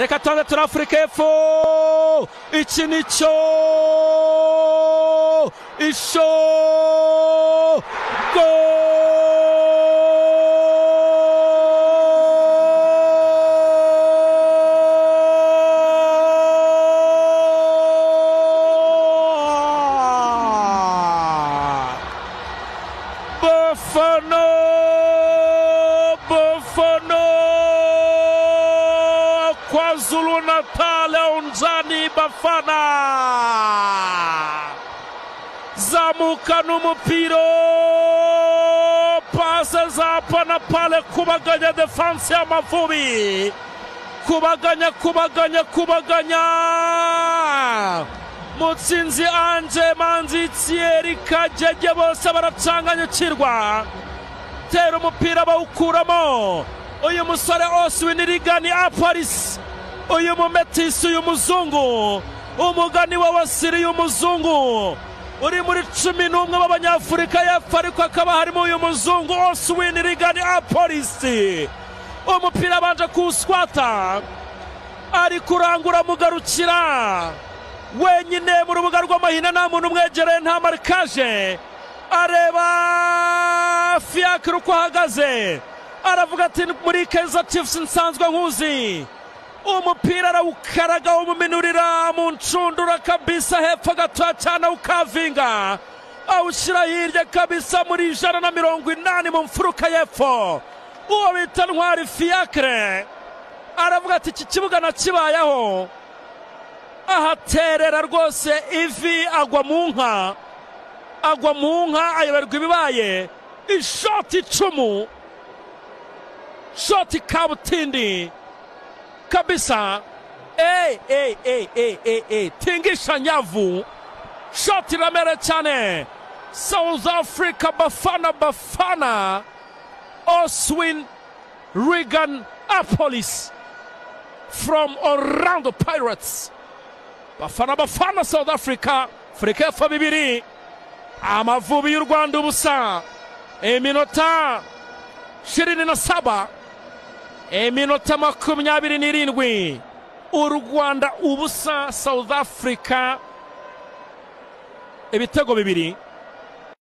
reka tubanze turi Afurika y'Epfo. Iki nicyo isho KwaZulu Natal Unjani Bafana zamuka n'umupira pase za pana pale kubaganya defense y'Amavubi kubaganya Mutsinzi Anje Manzi Thierry Kagege bose baracanganyukirwa tera umupira bawukuramo uyu musore Oswin Rigani Aparis uyu mumetisi uyu muzungu umugani w'Abasiri uyu muzungu uri muri 11 b'Abanyafurika y'Epfo ariko akaba harimo uyu muzungu Oswin Rigani Aparis umupira banje kuswata ari kurangura mugarukira wenyine mu rubuga rw'amahina nta muntu umwegereye nta markaje areba Fiacre uko ahagaze aravuga ati muri Kaizer Chiefs nsanzwe nkuzi umupira arawukaraga umuminurira mu ncundura kabisa hepfo gato cyane ukavinga awushyira hirya kabisa muri 180 mu mfuruka y'Epfo uwo bita Ntwari Fiacre aravuga ati iki kibuga nakibayeho ahaterera rwose ivi agwa mu nka ayoberwa ibibaye ishoti 10 shoti kabutindi kabisa tingisha nyavu shoti ramere cyane South Africa Bafana Oswin Rigani Aparis from Orlando Pirates. Bafana South Africa Afrika y'Epfo 2 Amavubi y'u Rwanda ubusa iminota 27 iminota 27 u Rwanda ubusa South Africa ibitego 2